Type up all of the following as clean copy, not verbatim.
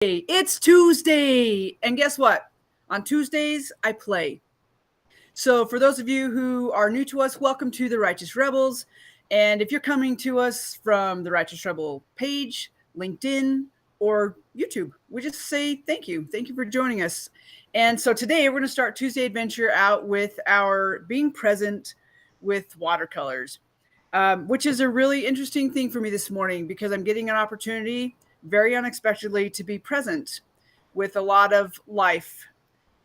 It's Tuesday, and guess what? On Tuesdays, I play. So, for those of you who are new to us, welcome to the Righteous Rebels. And if you're coming to us from the Righteous Rebel page, LinkedIn, or YouTube, we just say thank you. Thank you for joining us. And so today we're going to start Tuesday Adventure out with our being present with watercolors, which is a really interesting thing for me this morning because I'm getting an opportunity very unexpectedly to be present with a lot of life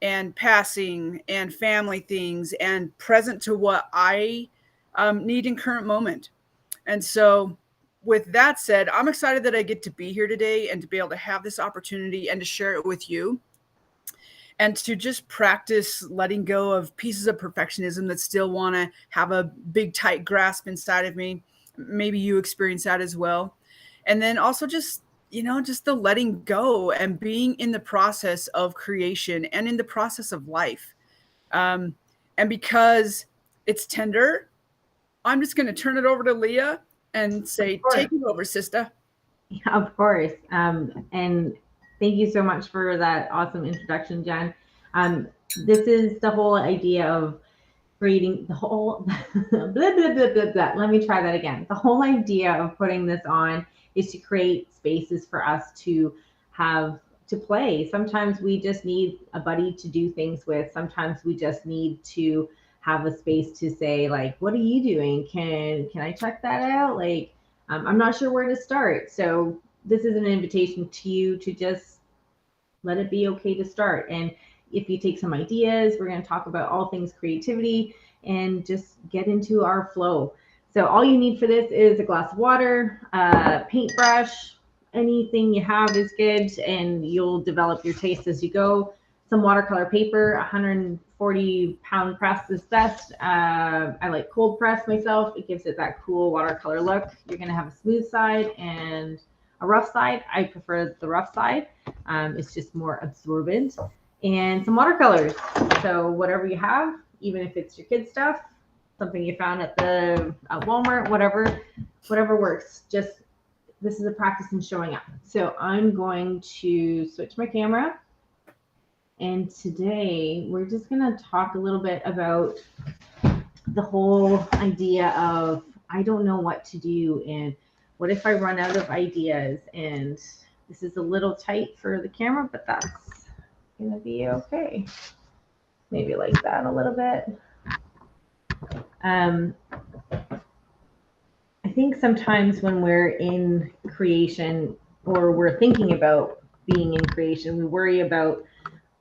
and passing and family things and present to what I need in current moment. And so, with that said, I'm excited that I get to be here today and to be able to have this opportunity and to share it with you and to just practice letting go of pieces of perfectionism that still want to have a big, tight grasp inside of me. Maybe you experience that as well. And then also just the letting go and being in the process of creation and in the process of life. Um, and because it's tender, I'm just going to turn it over to Leah and say, take it over, sister. Yeah, of course. And thank you so much for that awesome introduction, Jen. This is the whole idea of creating the whole blah, blah, blah, blah, blah. Let me try that again. The whole idea of putting this on is to create spaces for us to have to play. Sometimes we just need a buddy to do things with. Sometimes we just need to have a space to say, like, what are you doing? Can I check that out? Like, I'm not sure where to start. So this is an invitation to you to just let it be okay to start. And if you take some ideas, we're going to talk about all things creativity and just get into our flow. So all you need for this is a glass of water, a paintbrush, anything you have is good, and you'll develop your taste as you go. Some watercolor paper, 140-pound press is best. I like cold press myself. It gives it that cool watercolor look. You're going to have a smooth side and a rough side. I prefer the rough side. It's just more absorbent. And some watercolors. So whatever you have, even if it's your kid stuff, something you found at Walmart, whatever works. Just this is a practice in showing up. So I'm going to switch my camera. And today we're just going to talk a little bit about the whole idea of I don't know what to do and what if I run out of ideas. And this is a little tight for the camera, but that's going to be okay. Maybe like that a little bit. I think sometimes when we're in creation or we're thinking about being in creation, we worry about,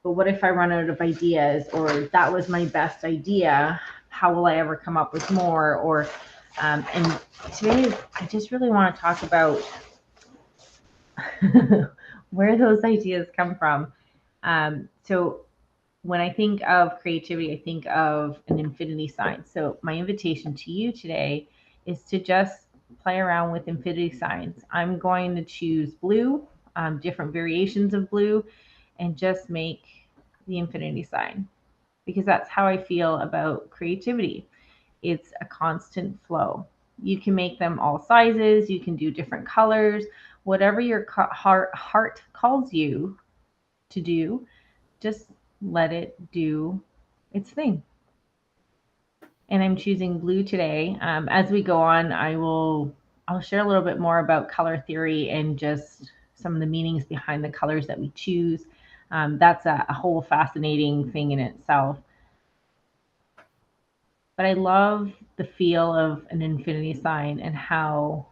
but what if I run out of ideas? Or that was my best idea. How will I ever come up with more? Or and today I just really want to talk about where those ideas come from. So when I think of creativity, I think of an infinity sign. So my invitation to you today is to just play around with infinity signs. I'm going to choose blue, different variations of blue, and just make the infinity sign because that's how I feel about creativity. It's a constant flow. You can make them all sizes, you can do different colors, whatever your heart calls you to do, just let it do its thing. And I'm choosing blue today. As we go on, I'll share a little bit more about color theory and just some of the meanings behind the colors that we choose. That's a whole fascinating thing in itself. But I love the feel of an infinity sign and how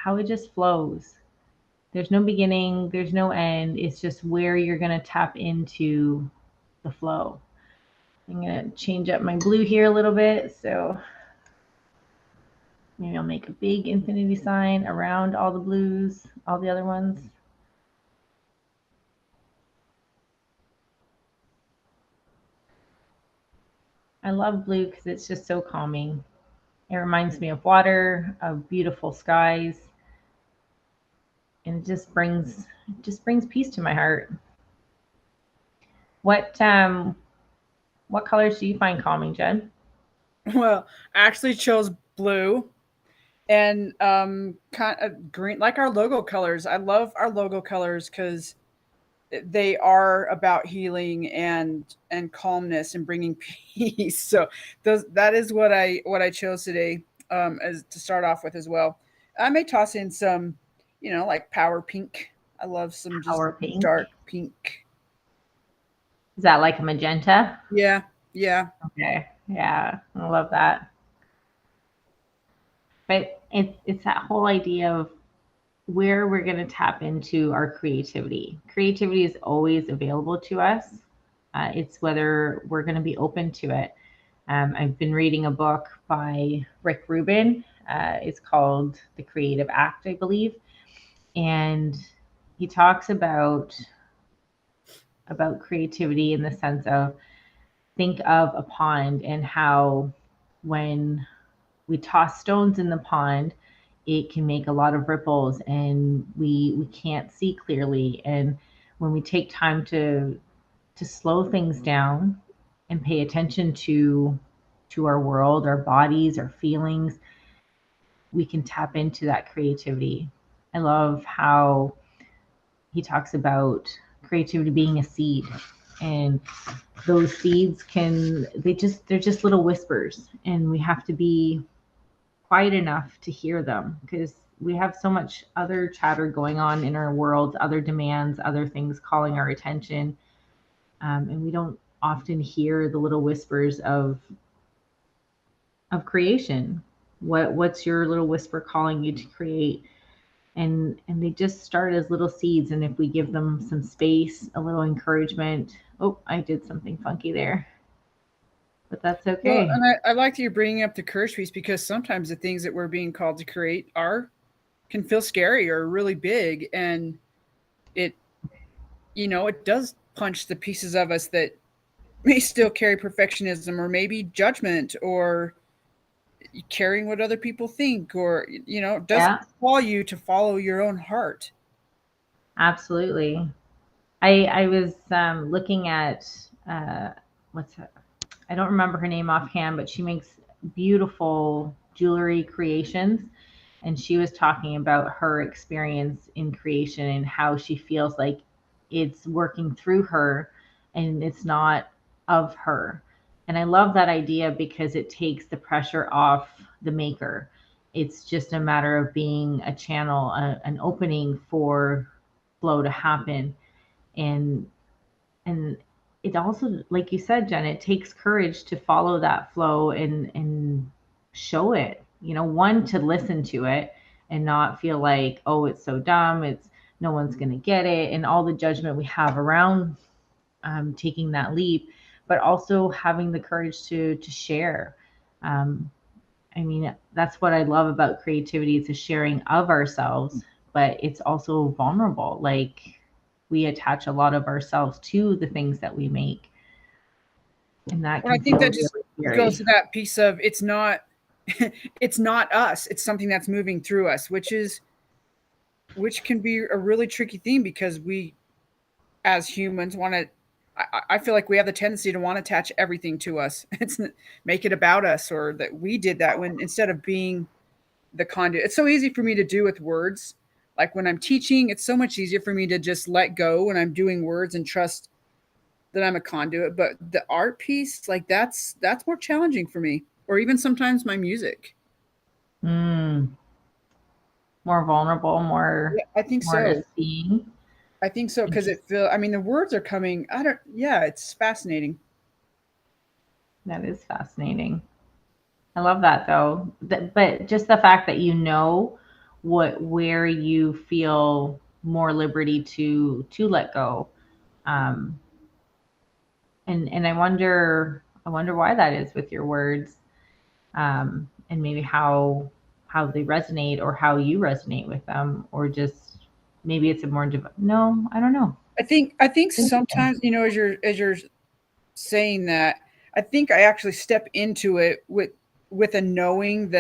it just flows. There's no beginning, there's no end. It's just where you're going to tap into the flow. I'm going to change up my blue here a little bit. So maybe I'll make a big infinity sign around all the blues, all the other ones. I love blue because it's just so calming. It reminds me of water, of beautiful skies, and it just brings peace to my heart. What colors do you find calming, Jen? Well, I actually chose blue and kind of green, like our logo colors. I love our logo colors because they are about healing and calmness and bringing peace. So that is what I chose today, as to start off with as well. I may toss in some, like power pink. I love some just Power pink. dark pink. Is that like a magenta? Yeah, yeah. Okay. Yeah, I love that. But it's that whole idea of where we're going to tap into our creativity. Creativity is always available to us. It's whether we're going to be open to it. I've been reading a book by Rick Rubin. It's called The Creative Act, I believe, and he talks about creativity in the sense of, think of a pond and how when we toss stones in the pond, it can make a lot of ripples and we can't see clearly. And when we take time to slow things down and pay attention to our world, our bodies, our feelings, we can tap into that creativity. I love how he talks about creativity being a seed, and those seeds they're just little whispers, and we have to be quiet enough to hear them because we have so much other chatter going on in our world, other demands, other things calling our attention, and we don't often hear the little whispers of creation. What's your little whisper calling you to create? And they just start as little seeds, and if we give them some space, a little encouragement. Oh, I did something funky there, but that's Well, okay. and I like that you're bringing up the courage piece, because sometimes the things that we're being called to create are can feel scary or really big, and it it does punch the pieces of us that may still carry perfectionism or maybe judgment or caring what other people think, or it doesn't Yeah, call you to follow your own heart. absolutely. I was looking at what's that? I don't remember her name offhand, but she makes beautiful jewelry creations. And she was talking about her experience in creation and how she feels like it's working through her and it's not of her. And I love that idea because it takes the pressure off the maker. It's just a matter of being a channel, an opening for flow to happen. And and it also, like you said, Jen, it takes courage to follow that flow and show it, one, to listen to it and not feel like, oh, it's so dumb, it's no one's going to get it, and all the judgment we have around taking that leap, but also having the courage to share. um, I mean, that's what I love about creativity. It's a sharing of ourselves, but it's also vulnerable. Like, we attach a lot of ourselves to the things that we make, and that Well, I can think feel that just really goes scary. to that piece of it's not it's not us, it's something that's moving through us, which can be a really tricky thing, because we as humans want to I feel like we have the tendency to want to attach everything to us. It's make it about us, or that we did that, when instead of being the conduit. It's so easy for me to do with words. Like when I'm teaching, it's so much easier for me to just let go when I'm doing words and trust that I'm a conduit. But the art piece, like that's more challenging for me. Or even sometimes my music. Mm, more vulnerable, Yeah, I think more to so. seeing. I think so, because Interest. it feel. I mean, the words are coming. I don't. Yeah, it's fascinating. That is fascinating. I love that though. But just the fact that where you feel more liberty to let go. Um, and I wonder why that is with your words, and maybe how they resonate or how you resonate with them, or just maybe it's a more no, I don't know. I think Interesting. sometimes, as you're saying that, I think I actually step into it with a knowing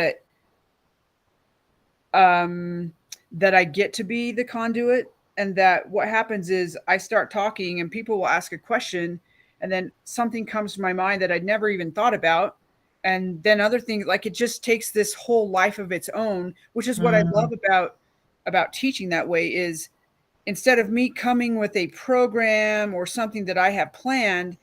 um that I get to be the conduit, and that what happens is I start talking and people will ask a question, and then something comes to my mind that I'd never even thought about, and then other things, like it just takes this whole life of its own, which is what I love Mm, about teaching that way, is instead of me coming with a program or something that I have planned,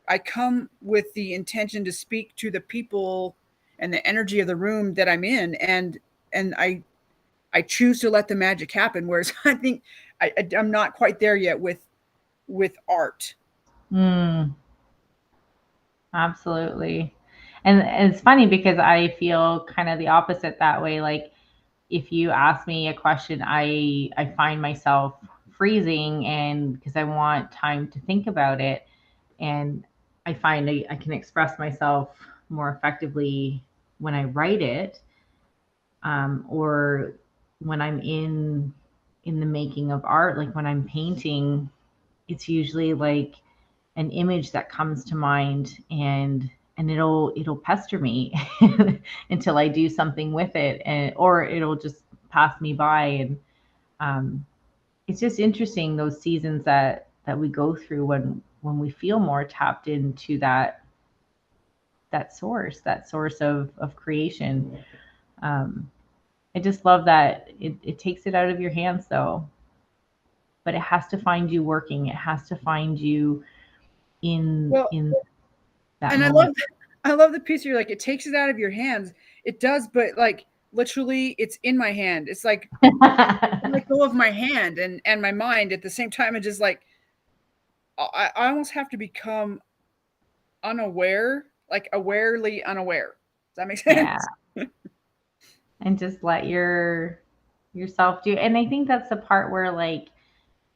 I come with the intention to speak to the people and the energy of the room that I'm in, and I choose to let the magic happen. Whereas I think I'm not quite there yet with art. Mm, absolutely. And it's funny because I feel kind of the opposite that way. Like if you ask me a question, I find myself freezing, and because I want time to think about it, and I find I can express myself more effectively when I write it, or when I'm in the making of art, like when I'm painting, it's usually like an image that comes to mind, and it'll pester me until I do something with it, and or it'll just pass me by. And um, it's just interesting those seasons that we go through when we feel more tapped into that source of creation. um, I just love that it takes it out of your hands though, but it has to find you working. It has to find you Well, in that and moment. I love the piece where you're like, it takes it out of your hands. It does, but like literally, it's in my hand. It's like I let go of my hand and my mind at the same time, and just like I almost have to become unaware, like awarely unaware. Does that make Yeah, sense? and just let yourself do. And I think that's the part where, like,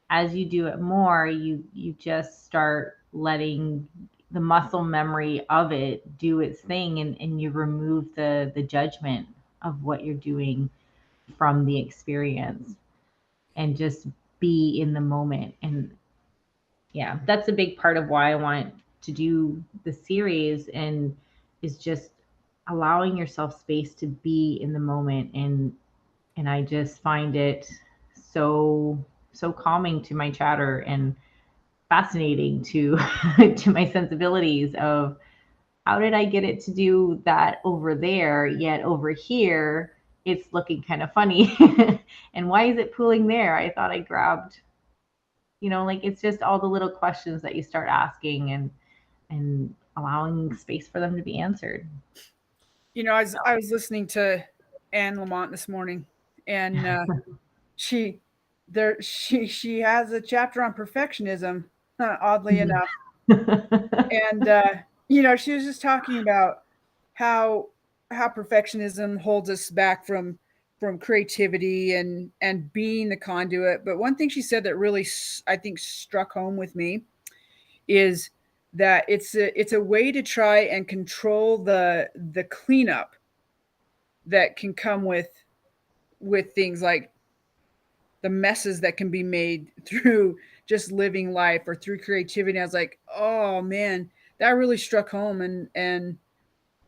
as you do it more, you just start letting the muscle memory of it do its thing, and you remove the judgment of what you're doing from the experience, and just be in the moment. And yeah, that's a big part of why I want to do the series, and is just allowing yourself space to be in the moment. And I just find it so calming to my chatter, and fascinating to to my sensibilities of how did I get it to do that over there, yet over here it's looking kind of funny. And why is it pooling there? I thought I grabbed, like, it's just all the little questions that you start asking, and allowing space for them to be answered. You know, I was listening to Anne Lamont this morning, and she she has a chapter on perfectionism, oddly enough, and she was just talking about how perfectionism holds us back from creativity and being the conduit. But one thing she said that really I think struck home with me is that it's a way to try and control the cleanup that can come with things like the messes that can be made through just living life or through creativity. And I was like, oh man, that really struck home, and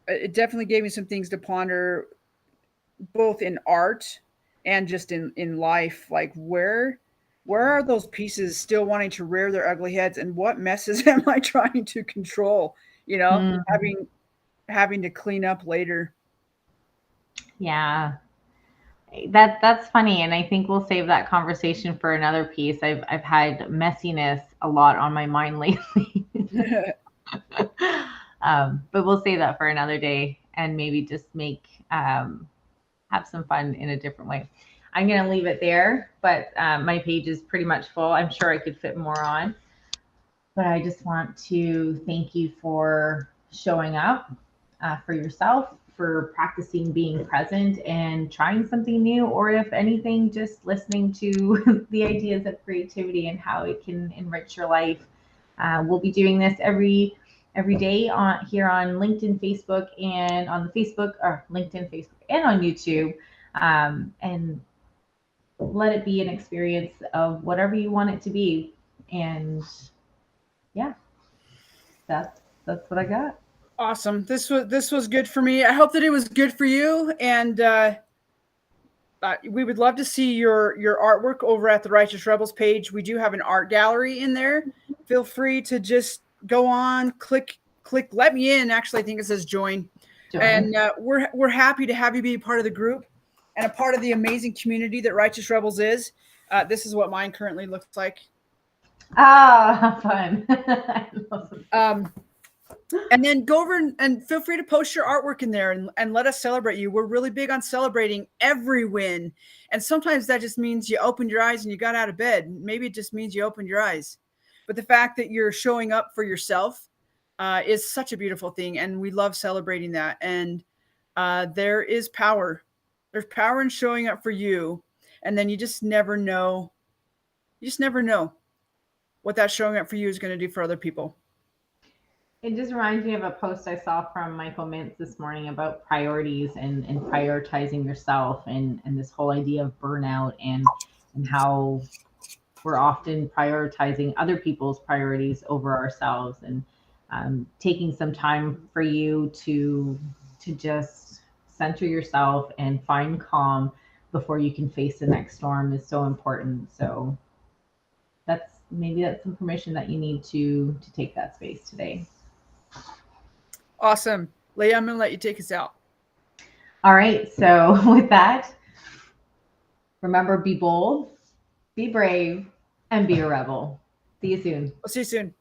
it definitely gave me some things to ponder, both in art and just in life. Like where are those pieces still wanting to rear their ugly heads, and what messes am I trying to control? You know, Mm, having to clean up later. yeah, that's funny, and I think we'll save that conversation for another piece. I've had messiness a lot on my mind lately. But we'll save that for another day, and maybe just make have some fun in a different way. I'm going to leave it there, but my page is pretty much full. I'm sure I could fit more on, but I just want to thank you for showing up, for yourself, for practicing being present and trying something new, or if anything, just listening to the ideas of creativity and how it can enrich your life. We'll be doing this every day on here on LinkedIn, Facebook, and on the Facebook or LinkedIn, Facebook, and on YouTube. And let it be an experience of whatever you want it to be. And yeah, that's what I got. Awesome. This was good for me. I hope that it was good for you, and we would love to see your artwork over at the Righteous Rebels page. We do have an art gallery in there. Feel free to just go on, click let me in. Actually, I think it says join, Join. and we're happy to have you be a part of the group and a part of the amazing community that Righteous Rebels is. This is what mine currently looks like. Oh, how fun. And then go over and feel free to post your artwork in there and let us celebrate you. We're really big on celebrating every win. And sometimes that just means you opened your eyes and you got out of bed. Maybe it just means you opened your eyes. But the fact that you're showing up for yourself is such a beautiful thing. And we love celebrating that. And there is power. There's power in showing up for you. And then you just never know. You just never know what that showing up for you is going to do for other people. It just reminds me of a post I saw from Michael Mintz this morning about priorities and prioritizing yourself and this whole idea of burnout and how we're often prioritizing other people's priorities over ourselves, and taking some time for you to just center yourself and find calm before you can face the next storm is so important. So that's some permission that you need to take that space today. Awesome. Leah, I'm going to let you take us out. All right. So with that, remember, be bold, be brave, and be a rebel. See you soon. I'll see you soon.